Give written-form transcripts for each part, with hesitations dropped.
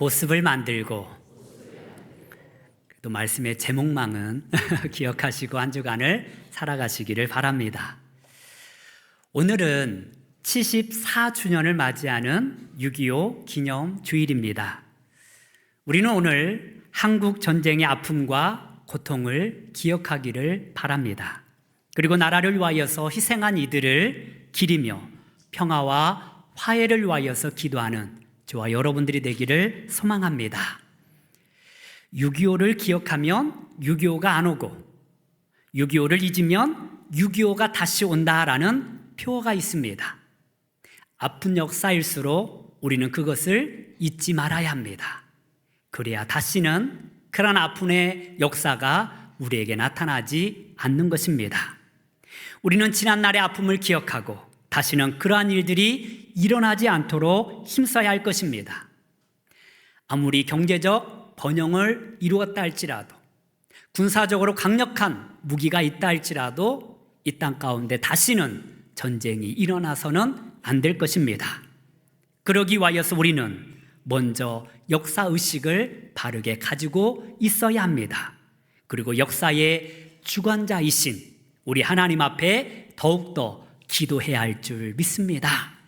보습을 만들고, 또 말씀의 제목망은 기억하시고 한 주간을 살아가시기를 바랍니다. 오늘은 74주년을 맞이하는 6.25 기념 주일입니다. 우리는 오늘 한국 전쟁의 아픔과 고통을 기억하기를 바랍니다. 그리고 나라를 위하여서 희생한 이들을 기리며 평화와 화해를 위하여서 기도하는 저와 여러분들이 되기를 소망합니다. 6.25를 기억하면 6.25가 안 오고 6.25를 잊으면 6.25가 다시 온다라는 표어가 있습니다. 아픈 역사일수록 우리는 그것을 잊지 말아야 합니다. 그래야 다시는 그런 아픔의 역사가 우리에게 나타나지 않는 것입니다. 우리는 지난날의 아픔을 기억하고 다시는 그러한 일들이 일어나지 않도록 힘써야 할 것입니다. 아무리 경제적 번영을 이루었다 할지라도, 군사적으로 강력한 무기가 있다 할지라도 이 땅 가운데 다시는 전쟁이 일어나서는 안 될 것입니다. 그러기 위하여서 우리는 먼저 역사의식을 바르게 가지고 있어야 합니다. 그리고 역사의 주관자이신 우리 하나님 앞에 더욱더 기도해야 할 줄 믿습니다.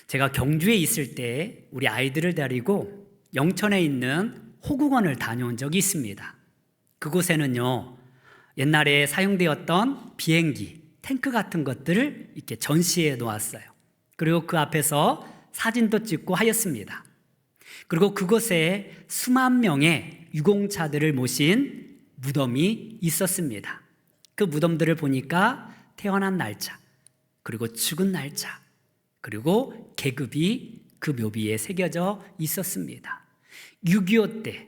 제가 경주에 있을 때 우리 아이들을 데리고 영천에 있는 호국원을 다녀온 적이 있습니다. 그곳에는요, 옛날에 사용되었던 비행기, 탱크 같은 것들을 이렇게 전시해 놓았어요. 그리고 그 앞에서 사진도 찍고 하였습니다. 그리고 그곳에 수만 명의 유공자들을 모신 무덤이 있었습니다. 그 무덤들을 보니까 태어난 날짜, 그리고 죽은 날짜, 그리고 계급이 그 묘비에 새겨져 있었습니다. 6.25 때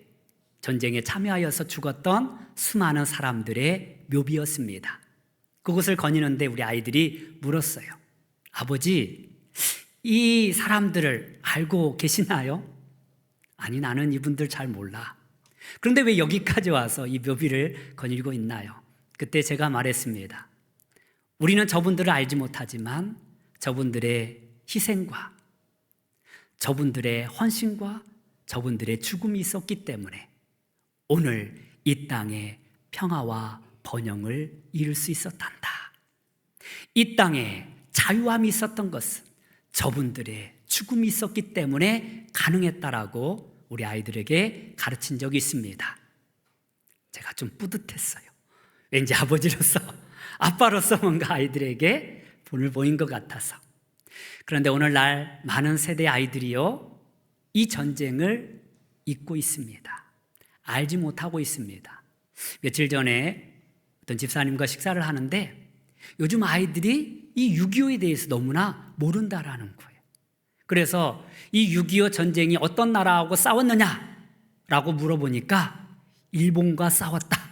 전쟁에 참여하여서 죽었던 수많은 사람들의 묘비였습니다. 그곳을 거니는데 우리 아이들이 물었어요. 아버지, 이 사람들을 알고 계시나요? 아니, 나는 이분들 잘 몰라. 그런데 왜 여기까지 와서 이 묘비를 거닐고 있나요? 그때 제가 말했습니다. 우리는 저분들을 알지 못하지만 저분들의 희생과 저분들의 헌신과 저분들의 죽음이 있었기 때문에 오늘 이 땅에 평화와 번영을 이룰 수 있었단다. 이 땅에 자유함이 있었던 것은 저분들의 죽음이 있었기 때문에 가능했다라고 우리 아이들에게 가르친 적이 있습니다. 제가 좀 뿌듯했어요. 왠지 아버지로서, 아빠로서 뭔가 아이들에게 본을 보인 것 같아서. 그런데 오늘날 많은 세대 아이들이요, 이 전쟁을 잊고 있습니다. 알지 못하고 있습니다. 며칠 전에 어떤 집사님과 식사를 하는데 요즘 아이들이 이 6.25에 대해서 너무나 모른다라는 거예요. 그래서 이 6.25 전쟁이 어떤 나라하고 싸웠느냐라고 물어보니까 일본과 싸웠다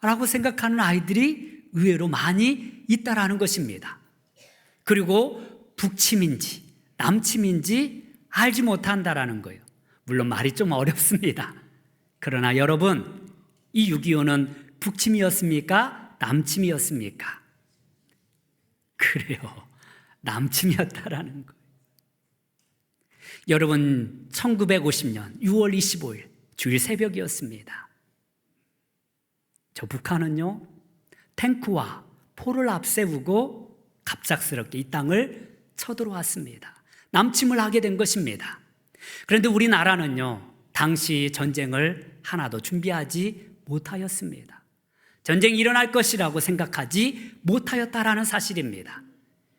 라고 생각하는 아이들이 의외로 많이 있다라는 것입니다. 그리고 북침인지 남침인지 알지 못한다라는 거예요. 물론 말이 좀 어렵습니다. 그러나 여러분, 이 6.25는 북침이었습니까? 남침이었습니까? 그래요. 남침이었다라는 거예요. 여러분, 1950년 6월 25일 주일 새벽이었습니다. 저 북한은요, 탱크와 포를 앞세우고 갑작스럽게 이 땅을 쳐들어왔습니다. 남침을 하게 된 것입니다. 그런데 우리나라는요, 당시 전쟁을 하나도 준비하지 못하였습니다. 전쟁이 일어날 것이라고 생각하지 못하였다라는 사실입니다.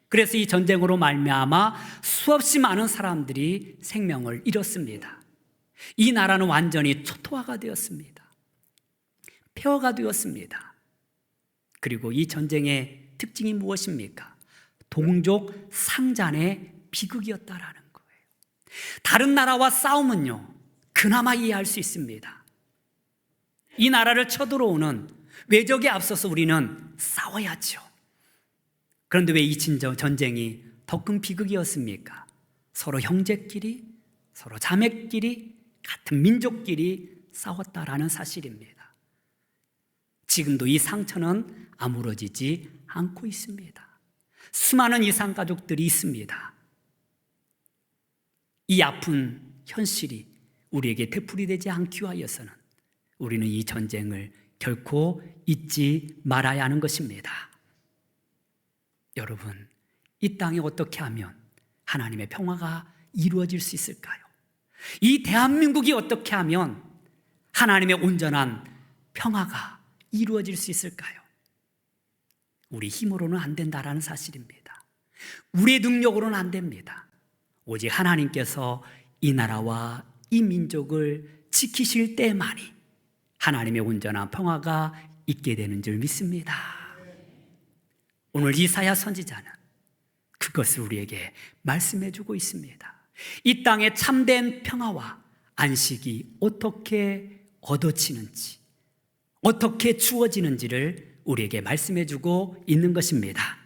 그래서 이 전쟁으로 말미암아 수없이 많은 사람들이 생명을 잃었습니다. 이 나라는 완전히 초토화가 되었습니다. 폐허가 되었습니다. 그리고 이 전쟁의 특징이 무엇입니까? 동족 상잔의 비극이었다라는 거예요. 다른 나라와 싸우면요, 그나마 이해할 수 있습니다. 이 나라를 쳐들어오는 외적에 앞서서 우리는 싸워야죠. 그런데 왜 이 전쟁이 더 큰 비극이었습니까? 서로 형제끼리, 서로 자매끼리, 같은 민족끼리 싸웠다라는 사실입니다. 지금도 이 상처는 아물어지지 않고 있습니다. 수많은 이산가족들이 있습니다. 이 아픈 현실이 우리에게 되풀이되지 않기 위하여서는 우리는 이 전쟁을 결코 잊지 말아야 하는 것입니다. 여러분, 이 땅에 어떻게 하면 하나님의 평화가 이루어질 수 있을까요? 이 대한민국이 어떻게 하면 하나님의 온전한 평화가 이루어질 수 있을까요? 우리 힘으로는 안 된다라는 사실입니다. 우리의 능력으로는 안 됩니다. 오직 하나님께서 이 나라와 이 민족을 지키실 때만이 하나님의 온전한 평화가 있게 되는 줄 믿습니다. 오늘 이사야 선지자는 그것을 우리에게 말씀해 주고 있습니다. 이 땅의 참된 평화와 안식이 어떻게 얻어지는지, 어떻게 주어지는지를 우리에게 말씀해 주고 있는 것입니다.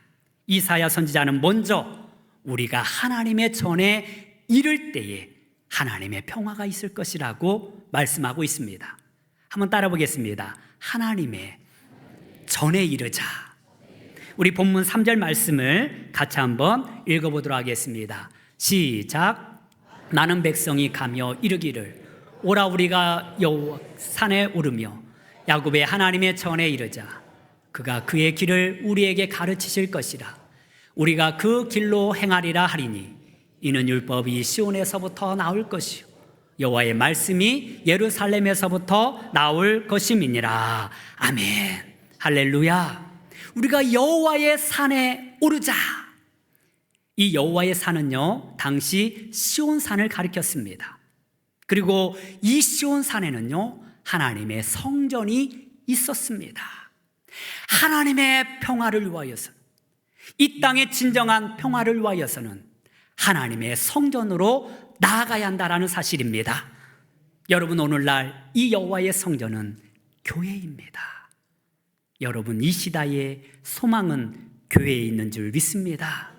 이사야 선지자는 먼저 우리가 하나님의 전에 이를 때에 하나님의 평화가 있을 것이라고 말씀하고 있습니다. 한번 따라 보겠습니다. 하나님의 전에 이르자. 우리 본문 3절 말씀을 같이 한번 읽어보도록 하겠습니다. 시작. 나는 백성이 가며 이르기를 오라 우리가 여호와 산에 오르며 야곱의 하나님의 전에 이르자. 그가 그의 길을 우리에게 가르치실 것이라. 우리가 그 길로 행하리라 하리니 이는 율법이 시온에서부터 나올 것이요 여호와의 말씀이 예루살렘에서부터 나올 것임이니라. 아멘. 할렐루야. 우리가 여호와의 산에 오르자. 이 여호와의 산은요, 당시 시온산을 가리켰습니다. 그리고 이 시온산에는요, 하나님의 성전이 있었습니다. 하나님의 평화를 위하여서, 이 땅의 진정한 평화를 위하여서는 하나님의 성전으로 나아가야 한다는 사실입니다. 여러분, 오늘날 이 여호와의 성전은 교회입니다. 여러분, 이 시대의 소망은 교회에 있는 줄 믿습니다.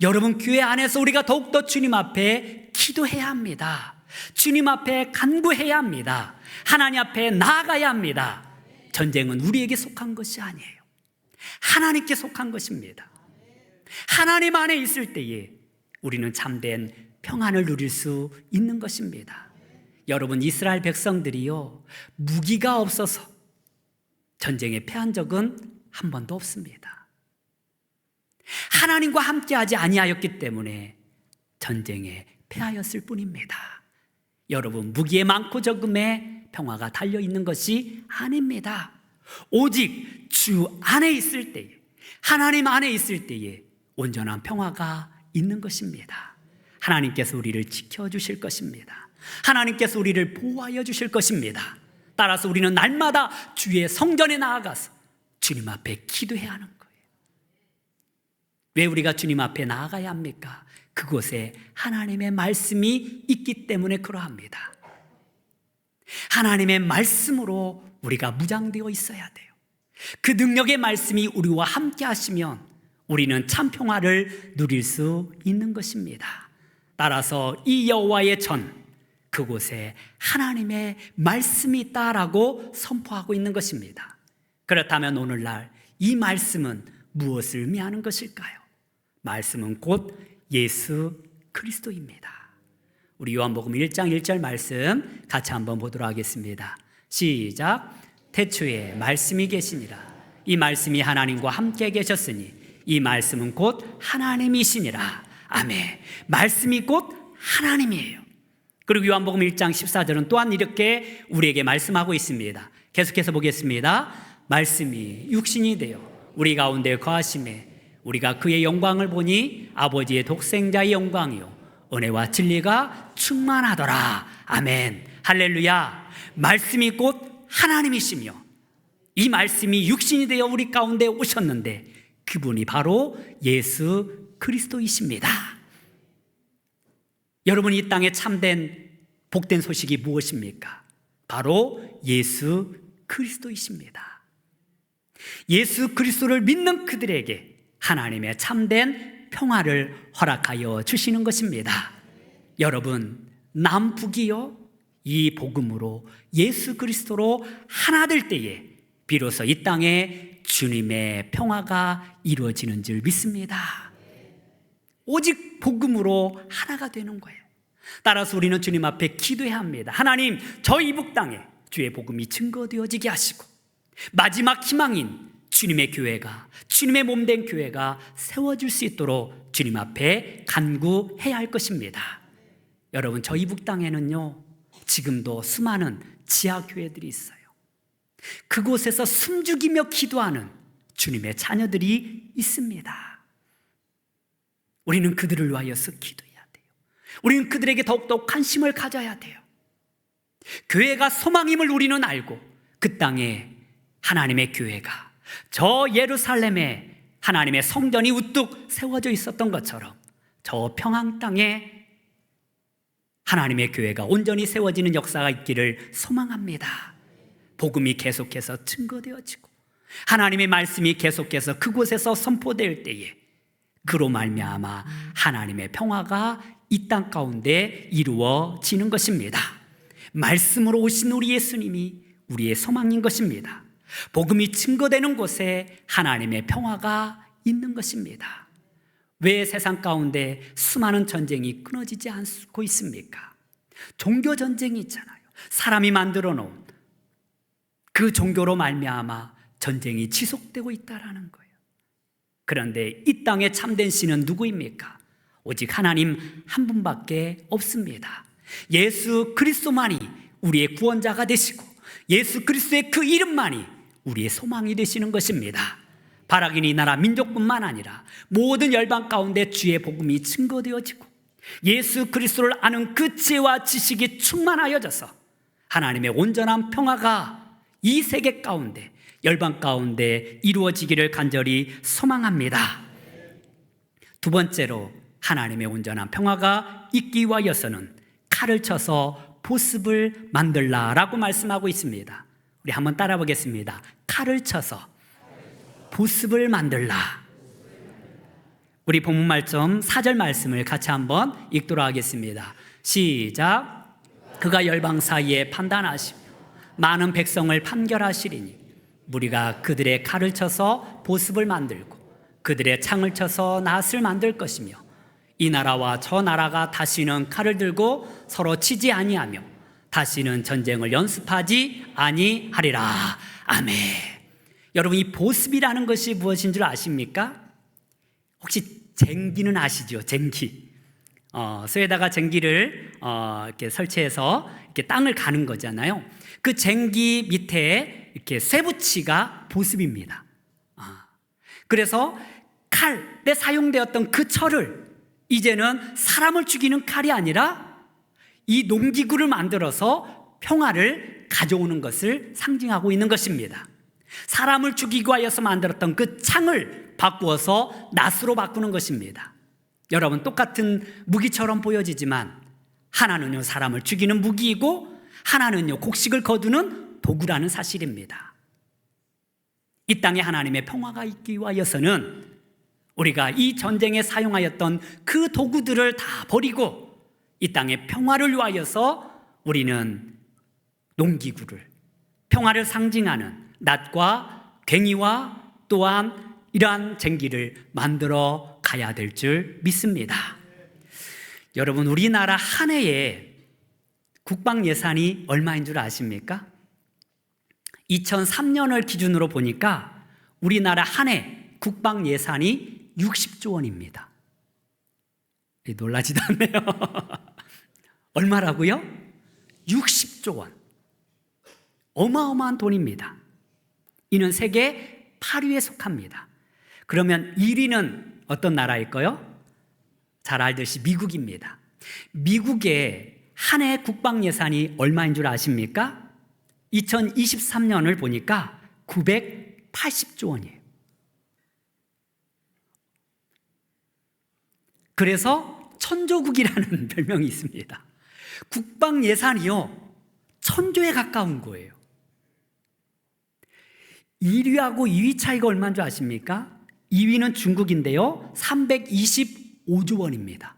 여러분, 교회 안에서 우리가 더욱더 주님 앞에 기도해야 합니다. 주님 앞에 간구해야 합니다. 하나님 앞에 나아가야 합니다. 전쟁은 우리에게 속한 것이 아니에요. 하나님께 속한 것입니다. 하나님 안에 있을 때에 우리는 참된 평안을 누릴 수 있는 것입니다. 여러분, 이스라엘 백성들이요, 무기가 없어서 전쟁에 패한 적은 한 번도 없습니다. 하나님과 함께하지 아니하였기 때문에 전쟁에 패하였을 뿐입니다. 여러분, 무기에 많고 적음에 평화가 달려있는 것이 아닙니다. 오직 주 안에 있을 때에, 하나님 안에 있을 때에 온전한 평화가 있는 것입니다. 하나님께서 우리를 지켜주실 것입니다. 하나님께서 우리를 보호하여 주실 것입니다. 따라서 우리는 날마다 주의 성전에 나아가서 주님 앞에 기도해야 하는 거예요. 왜 우리가 주님 앞에 나아가야 합니까? 그곳에 하나님의 말씀이 있기 때문에 그러합니다. 하나님의 말씀으로 우리가 무장되어 있어야 돼요. 그 능력의 말씀이 우리와 함께 하시면 우리는 참 평화를 누릴 수 있는 것입니다. 따라서 이 여호와의 전, 그곳에 하나님의 말씀이 있다라고 선포하고 있는 것입니다. 그렇다면 오늘날 이 말씀은 무엇을 의미하는 것일까요? 말씀은 곧 예수 그리스도입니다. 우리 요한복음 1장 1절 말씀 같이 한번 보도록 하겠습니다. 시작. 태초에 말씀이 계시니라. 이 말씀이 하나님과 함께 계셨으니 이 말씀은 곧 하나님이시니라. 아멘. 말씀이 곧 하나님이에요. 그리고 요한복음 1장 14절은 또한 이렇게 우리에게 말씀하고 있습니다. 계속해서 보겠습니다. 말씀이 육신이 되어 우리 가운데 거하심에 우리가 그의 영광을 보니 아버지의 독생자의 영광이요 은혜와 진리가 충만하더라. 아멘. 할렐루야. 말씀이 곧 하나님이시며 이 말씀이 육신이 되어 우리 가운데 오셨는데 그분이 바로 예수 그리스도이십니다. 여러분, 이 땅에 참된 복된 소식이 무엇입니까? 바로 예수 그리스도이십니다. 예수 그리스도를 믿는 그들에게 하나님의 참된 평화를 허락하여 주시는 것입니다. 여러분, 남북이요 이 복음으로 예수 그리스도로 하나 될 때에 비로소 이 땅에 주님의 평화가 이루어지는 줄 믿습니다. 오직 복음으로 하나가 되는 거예요. 따라서 우리는 주님 앞에 기도해야 합니다. 하나님, 저 이북 땅에 주의 복음이 증거되어지게 하시고 마지막 희망인 주님의 교회가, 주님의 몸된 교회가 세워질 수 있도록 주님 앞에 간구해야 할 것입니다. 여러분, 저 이북 땅에는요, 지금도 수많은 지하교회들이 있어요. 그곳에서 숨죽이며 기도하는 주님의 자녀들이 있습니다. 우리는 그들을 위하여서 기도해야 돼요. 우리는 그들에게 더욱더 관심을 가져야 돼요. 교회가 소망임을 우리는 알고 그 땅에 하나님의 교회가, 저 예루살렘에 하나님의 성전이 우뚝 세워져 있었던 것처럼 저 평안 땅에 하나님의 교회가 온전히 세워지는 역사가 있기를 소망합니다. 복음이 계속해서 증거되어지고 하나님의 말씀이 계속해서 그곳에서 선포될 때에 그로 말미암아 하나님의 평화가 이 땅 가운데 이루어지는 것입니다. 말씀으로 오신 우리 예수님이 우리의 소망인 것입니다. 복음이 증거되는 곳에 하나님의 평화가 있는 것입니다. 왜 세상 가운데 수많은 전쟁이 끊어지지 않고 있습니까? 종교 전쟁이 있잖아요. 사람이 만들어 놓은 그 종교로 말미암아 전쟁이 지속되고 있다라는 거예요. 그런데 이 땅에 참된 신은 누구입니까? 오직 하나님 한 분밖에 없습니다. 예수 그리스도만이 우리의 구원자가 되시고 예수 그리스도의 그 이름만이 우리의 소망이 되시는 것입니다. 바라긴 이 나라 민족뿐만 아니라 모든 열방 가운데 주의 복음이 증거되어지고 예수 그리스도를 아는 그 지혜와 지식이 충만하여져서 하나님의 온전한 평화가 이 세계 가운데, 열방 가운데 이루어지기를 간절히 소망합니다. 두 번째로 하나님의 온전한 평화가 있기 위하여서는 칼을 쳐서 보습을 만들라라고 말씀하고 있습니다. 우리 한번 따라 보겠습니다. 칼을 쳐서 보습을 만들라. 우리 본문 말씀 4절 말씀을 같이 한번 읽도록 하겠습니다. 시작. 그가 열방 사이에 판단하시며 많은 백성을 판결하시리니 무리가 그들의 칼을 쳐서 보습을 만들고 그들의 창을 쳐서 낫을 만들 것이며 이 나라와 저 나라가 다시는 칼을 들고 서로 치지 아니하며 다시는 전쟁을 연습하지 아니하리라. 아멘. 여러분, 이 보습이라는 것이 무엇인 줄 아십니까? 혹시 쟁기는 아시죠? 쟁기. 쇠에다가 쟁기를 이렇게 설치해서 이렇게 땅을 가는 거잖아요. 그 쟁기 밑에 이렇게 쇠붙이가 보습입니다. 그래서 칼에 사용되었던 그 철을 이제는 사람을 죽이는 칼이 아니라 이 농기구를 만들어서 평화를 가져오는 것을 상징하고 있는 것입니다. 사람을 죽이기 위하여서 만들었던 그 창을 바꾸어서 낫으로 바꾸는 것입니다. 여러분, 똑같은 무기처럼 보여지지만 하나는요, 사람을 죽이는 무기이고 하나는요, 곡식을 거두는 도구라는 사실입니다. 이 땅에 하나님의 평화가 있기 위하여서는 우리가 이 전쟁에 사용하였던 그 도구들을 다 버리고 이 땅의 평화를 위하여서 우리는 농기구를, 평화를 상징하는 낫과 괭이와 또한 이러한 쟁기를 만들어 가야 될 줄 믿습니다. 여러분, 우리나라 한 해에 국방 예산이 얼마인 줄 아십니까? 2003년을 기준으로 보니까 우리나라 한 해 국방 예산이 60조 원입니다. 놀라지도 않네요. 얼마라고요? 60조 원. 어마어마한 돈입니다. 이는 세계 8위에 속합니다. 그러면 1위는 어떤 나라일까요? 잘 알듯이 미국입니다. 미국의 한 해 국방 예산이 얼마인 줄 아십니까? 2023년을 보니까 980조 원이에요. 그래서 천조국이라는 별명이 있습니다. 국방 예산이요, 1000조에 가까운 거예요. 1위하고 2위 차이가 얼마인 줄 아십니까? 2위는 중국인데요, 325조 원입니다.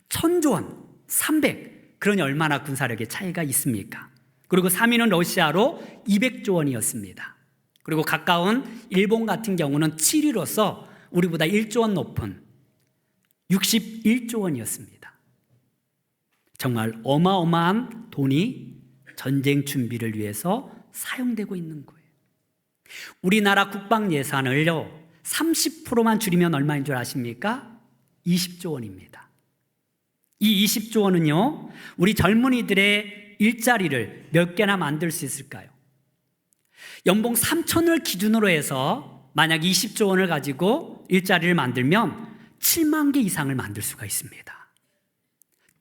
1000조 원, 300. 그러니 얼마나 군사력의 차이가 있습니까? 그리고 3위는 러시아로 200조 원이었습니다. 그리고 가까운 일본 같은 경우는 7위로서 우리보다 1조 원 높은 61조 원이었습니다. 정말 어마어마한 돈이 전쟁 준비를 위해서 사용되고 있는 거예요. 우리나라 국방 예산을요 30%만 줄이면 얼마인 줄 아십니까? 20조 원입니다. 이 20조 원은요 우리 젊은이들의 일자리를 몇 개나 만들 수 있을까요? 연봉 3천을 기준으로 해서 만약 20조 원을 가지고 일자리를 만들면 7만 개 이상을 만들 수가 있습니다.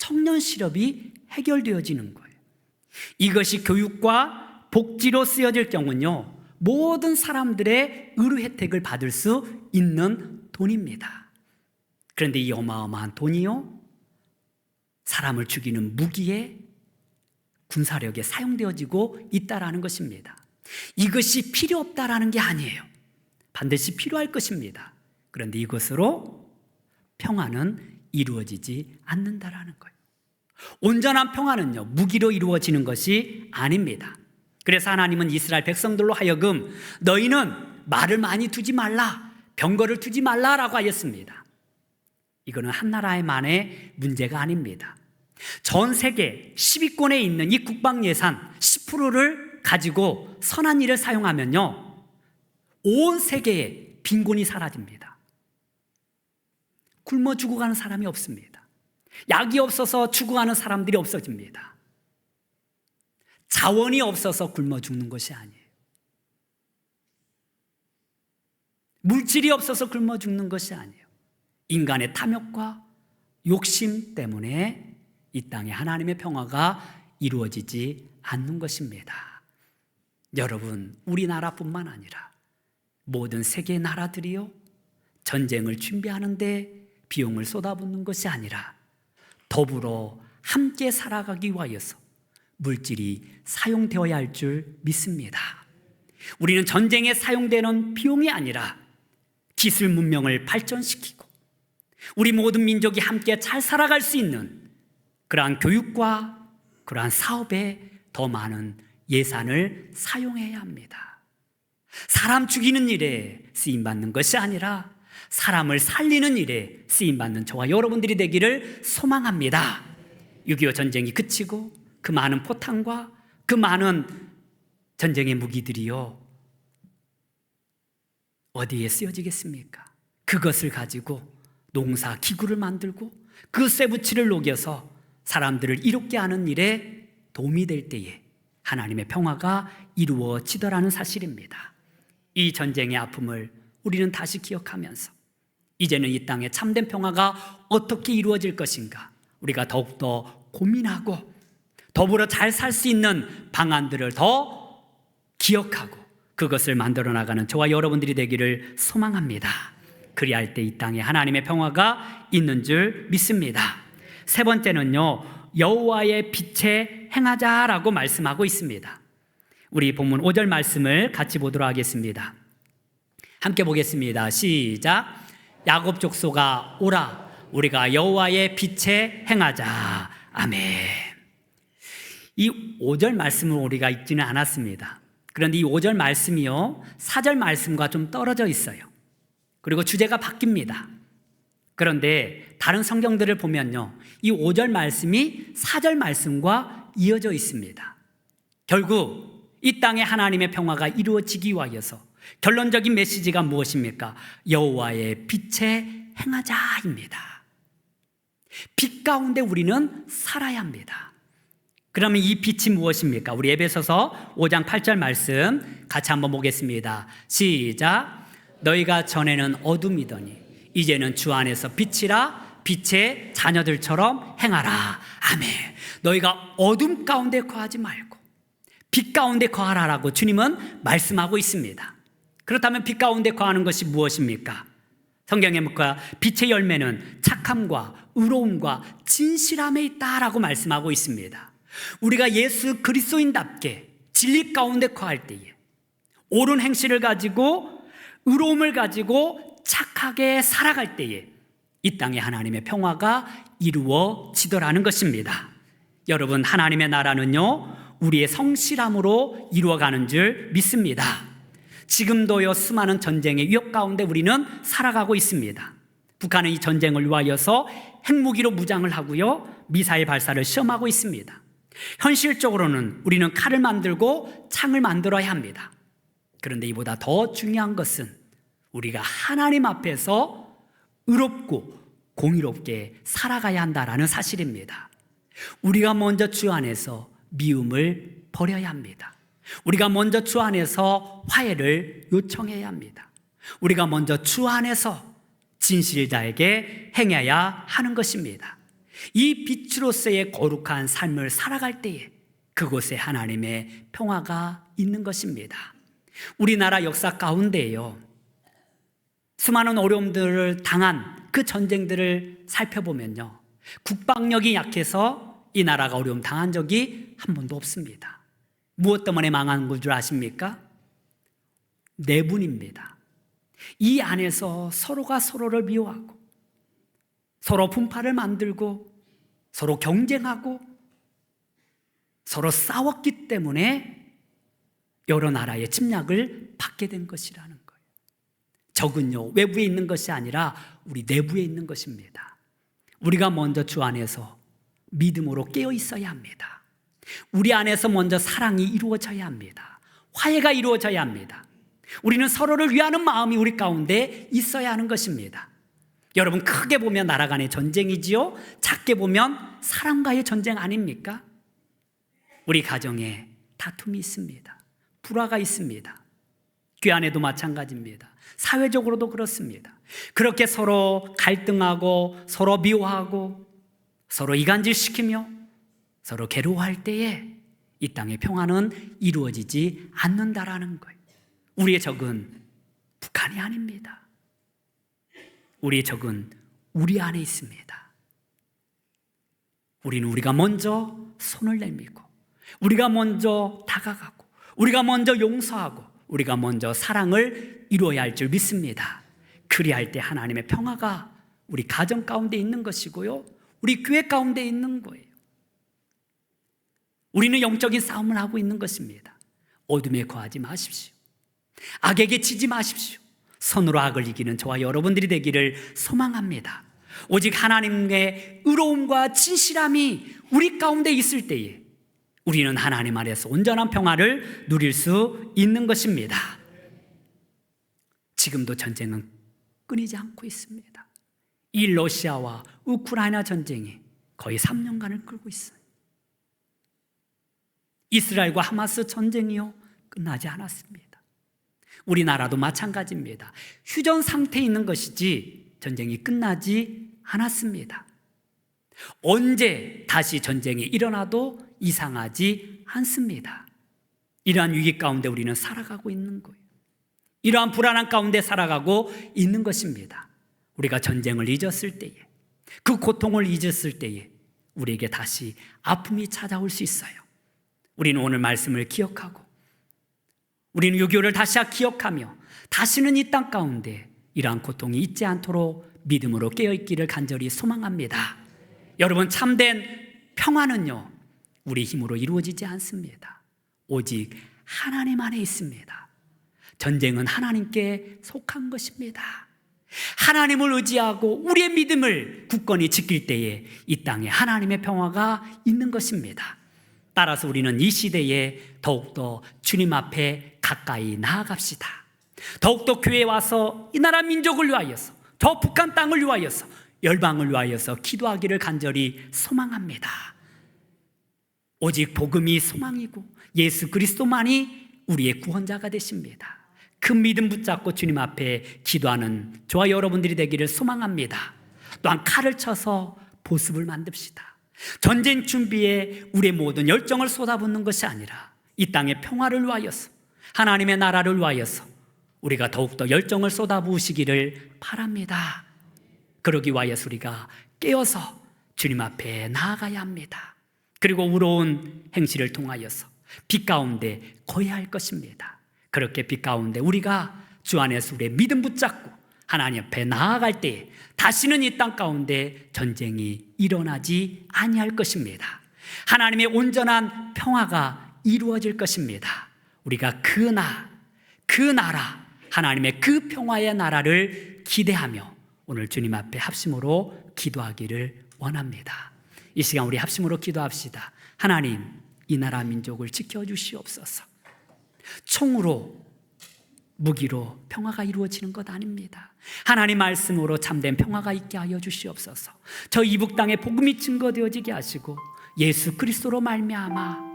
청년 실업이 해결되어지는 거예요. 이것이 교육과 복지로 쓰여질 경우는요 모든 사람들의 의료 혜택을 받을 수 있는 돈입니다. 그런데 이 어마어마한 돈이요 사람을 죽이는 무기에 군사력에 사용되어지고 있다라는 것입니다. 이것이 필요 없다라는 게 아니에요. 반드시 필요할 것입니다. 그런데 이것으로 평화는 이루어지지 않는다라는 거예요. 온전한 평화는요 무기로 이루어지는 것이 아닙니다. 그래서 하나님은 이스라엘 백성들로 하여금 너희는 말을 많이 두지 말라, 병거를 두지 말라라고 하였습니다. 이거는 한 나라만의 문제가 아닙니다. 전 세계 10위권에 있는 이 국방 예산 10%를 가지고 선한 일을 사용하면요 온 세계에 빈곤이 사라집니다. 굶어 죽어가는 사람이 없습니다. 약이 없어서 죽어가는 사람들이 없어집니다. 자원이 없어서 굶어 죽는 것이 아니에요. 물질이 없어서 굶어 죽는 것이 아니에요. 인간의 탐욕과 욕심 때문에 이 땅에 하나님의 평화가 이루어지지 않는 것입니다. 여러분, 우리나라뿐만 아니라 모든 세계 나라들이요 전쟁을 준비하는데 비용을 쏟아붓는 것이 아니라 더불어 함께 살아가기 위하여서 물질이 사용되어야 할 줄 믿습니다. 우리는 전쟁에 사용되는 비용이 아니라 기술 문명을 발전시키고 우리 모든 민족이 함께 잘 살아갈 수 있는 그러한 교육과 그러한 사업에 더 많은 예산을 사용해야 합니다. 사람 죽이는 일에 쓰임받는 것이 아니라 사람을 살리는 일에 쓰임받는 저와 여러분들이 되기를 소망합니다. 6.25 전쟁이 그치고 그 많은 포탄과 그 많은 전쟁의 무기들이요 어디에 쓰여지겠습니까? 그것을 가지고 농사 기구를 만들고 그 쇠붙이를 녹여서 사람들을 이롭게 하는 일에 도움이 될 때에 하나님의 평화가 이루어지더라는 사실입니다. 이 전쟁의 아픔을 우리는 다시 기억하면서 이제는 이 땅에 참된 평화가 어떻게 이루어질 것인가 우리가 더욱더 고민하고 더불어 잘 살 수 있는 방안들을 더 기억하고 그것을 만들어 나가는 저와 여러분들이 되기를 소망합니다. 그리할 때 이 땅에 하나님의 평화가 있는 줄 믿습니다. 세 번째는요 여호와의 빛에 행하자라고 말씀하고 있습니다. 우리 본문 5절 말씀을 같이 보도록 하겠습니다. 함께 보겠습니다. 시작. 야곱 족속아 오라 우리가 여호와의 빛에 행하자. 아멘. 이 5절 말씀을 우리가 읽지는 않았습니다. 그런데 이 5절 말씀이요 4절 말씀과 좀 떨어져 있어요. 그리고 주제가 바뀝니다. 그런데 다른 성경들을 보면요 이 5절 말씀이 4절 말씀과 이어져 있습니다. 결국 이 땅에 하나님의 평화가 이루어지기 위하여서 결론적인 메시지가 무엇입니까? 여호와의 빛에 행하자입니다. 빛 가운데 우리는 살아야 합니다. 그러면 이 빛이 무엇입니까? 우리 에베소서 5장 8절 말씀 같이 한번 보겠습니다. 시작. 너희가 전에는 어둠이더니 이제는 주 안에서 빛이라 빛의 자녀들처럼 행하라. 아멘. 너희가 어둠 가운데 거하지 말고 빛 가운데 거하라라고 주님은 말씀하고 있습니다. 그렇다면 빛 가운데 거하는 것이 무엇입니까? 성경에 보니까 빛의 열매는 착함과 의로움과 진실함에 있다라고 말씀하고 있습니다. 우리가 예수 그리스도인답게 진리 가운데 거할 때에 옳은 행실을 가지고 의로움을 가지고 착하게 살아갈 때에 이 땅에 하나님의 평화가 이루어지더라는 것입니다. 여러분, 하나님의 나라는요 우리의 성실함으로 이루어가는 줄 믿습니다. 지금도요 수많은 전쟁의 위협 가운데 우리는 살아가고 있습니다. 북한은 이 전쟁을 위하여서 핵무기로 무장을 하고요, 미사일 발사를 시험하고 있습니다. 현실적으로는 우리는 칼을 만들고 창을 만들어야 합니다. 그런데 이보다 더 중요한 것은 우리가 하나님 앞에서 의롭고 공의롭게 살아가야 한다라는 사실입니다. 우리가 먼저 주 안에서 미움을 버려야 합니다. 우리가 먼저 주 안에서 화해를 요청해야 합니다. 우리가 먼저 주 안에서 진실자에게 행해야 하는 것입니다. 이 빛으로서의 거룩한 삶을 살아갈 때에 그곳에 하나님의 평화가 있는 것입니다. 우리나라 역사 가운데에요, 수많은 어려움들을 당한 그 전쟁들을 살펴보면요, 국방력이 약해서 이 나라가 어려움 당한 적이 한 번도 없습니다. 무엇 때문에 망한 줄 아십니까? 내분입니다. 이 안에서 서로가 서로를 미워하고 서로 분파를 만들고 서로 경쟁하고 서로 싸웠기 때문에 여러 나라의 침략을 받게 된 것이라는 거예요. 적은요, 외부에 있는 것이 아니라 우리 내부에 있는 것입니다. 우리가 먼저 주 안에서 믿음으로 깨어 있어야 합니다. 우리 안에서 먼저 사랑이 이루어져야 합니다. 화해가 이루어져야 합니다. 우리는 서로를 위하는 마음이 우리 가운데 있어야 하는 것입니다. 여러분, 크게 보면 나라 간의 전쟁이지요, 작게 보면 사람과의 전쟁 아닙니까? 우리 가정에 다툼이 있습니다. 불화가 있습니다. 교회 안에도 마찬가지입니다. 사회적으로도 그렇습니다. 그렇게 서로 갈등하고 서로 미워하고 서로 이간질시키며 서로 괴로워할 때에 이 땅의 평화는 이루어지지 않는다라는 거예요. 우리의 적은 북한이 아닙니다. 우리의 적은 우리 안에 있습니다. 우리는 우리가 먼저 손을 내밀고 우리가 먼저 다가가고 우리가 먼저 용서하고 우리가 먼저 사랑을 이루어야 할 줄 믿습니다. 그리할 때 하나님의 평화가 우리 가정 가운데 있는 것이고요, 우리 교회 가운데 있는 거예요. 우리는 영적인 싸움을 하고 있는 것입니다. 어둠에 거하지 마십시오. 악에게 지지 마십시오. 선으로 악을 이기는 저와 여러분들이 되기를 소망합니다. 오직 하나님의 의로움과 진실함이 우리 가운데 있을 때에 우리는 하나님 안에서 온전한 평화를 누릴 수 있는 것입니다. 지금도 전쟁은 끊이지 않고 있습니다. 이 러시아와 우크라이나 전쟁이 거의 3년간을 끌고 있어요. 이스라엘과 하마스 전쟁이요, 끝나지 않았습니다. 우리나라도 마찬가지입니다. 휴전 상태에 있는 것이지 전쟁이 끝나지 않았습니다. 언제 다시 전쟁이 일어나도 이상하지 않습니다. 이러한 위기 가운데 우리는 살아가고 있는 거예요. 이러한 불안한 가운데 살아가고 있는 것입니다. 우리가 전쟁을 잊었을 때에, 그 고통을 잊었을 때에 우리에게 다시 아픔이 찾아올 수 있어요. 우리는 오늘 말씀을 기억하고 우리는 유교를 다시 기억하며 다시는 이 땅 가운데 이러한 고통이 있지 않도록 믿음으로 깨어있기를 간절히 소망합니다. 여러분, 참된 평화는요, 우리 힘으로 이루어지지 않습니다. 오직 하나님 안에 있습니다. 전쟁은 하나님께 속한 것입니다. 하나님을 의지하고 우리의 믿음을 굳건히 지킬 때에 이 땅에 하나님의 평화가 있는 것입니다. 따라서 우리는 이 시대에 더욱더 주님 앞에 가까이 나아갑시다. 더욱더 교회에 와서 이 나라 민족을 위하여서, 저 북한 땅을 위하여서, 열방을 위하여서 기도하기를 간절히 소망합니다. 오직 복음이 소망이고 예수 그리스도만이 우리의 구원자가 되십니다. 그 믿음 붙잡고 주님 앞에 기도하는 저와 여러분들이 되기를 소망합니다. 또한 칼을 쳐서 보습을 만듭시다. 전쟁 준비에 우리의 모든 열정을 쏟아붓는 것이 아니라 이 땅의 평화를 위하여서, 하나님의 나라를 위하여서 우리가 더욱더 열정을 쏟아부으시기를 바랍니다. 그러기 위하여서 우리가 깨어서 주님 앞에 나아가야 합니다. 그리고 의로운 행실을 통하여서 빛 가운데 거해야 할 것입니다. 그렇게 빛 가운데 우리가 주 안에서 우리의 믿음 붙잡고 하나님 앞에 나아갈 때 다시는 이 땅 가운데 전쟁이 일어나지 아니할 것입니다. 하나님의 온전한 평화가 이루어질 것입니다. 우리가 그 나라, 하나님의 그 평화의 나라를 기대하며 오늘 주님 앞에 합심으로 기도하기를 원합니다. 이 시간 우리 합심으로 기도합시다. 하나님, 이 나라 민족을 지켜주시옵소서. 총으로, 무기로 평화가 이루어지는 것 아닙니다. 하나님 말씀으로 참된 평화가 있게 하여 주시옵소서. 저 이북 땅에 복음이 증거되어지게 하시고 예수 그리스도로 말미암아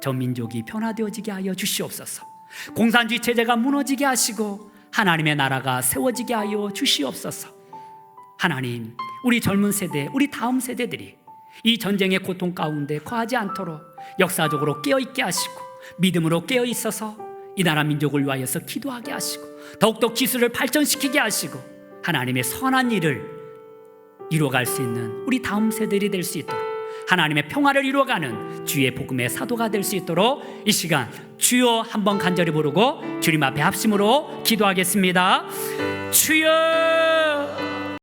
저 민족이 변화되어지게 하여 주시옵소서. 공산주의 체제가 무너지게 하시고 하나님의 나라가 세워지게 하여 주시옵소서. 하나님, 우리 젊은 세대, 우리 다음 세대들이 이 전쟁의 고통 가운데 거하지 않도록 역사적으로 깨어있게 하시고 믿음으로 깨어있어서 이 나라 민족을 위하여서 기도하게 하시고 더욱더 기술을 발전시키게 하시고 하나님의 선한 일을 이루어갈 수 있는 우리 다음 세대들이 될 수 있도록 하나님의 평화를 이루어가는 주의 복음의 사도가 될 수 있도록 이 시간 주여 한번 간절히 부르고 주님 앞에 합심으로 기도하겠습니다. 주여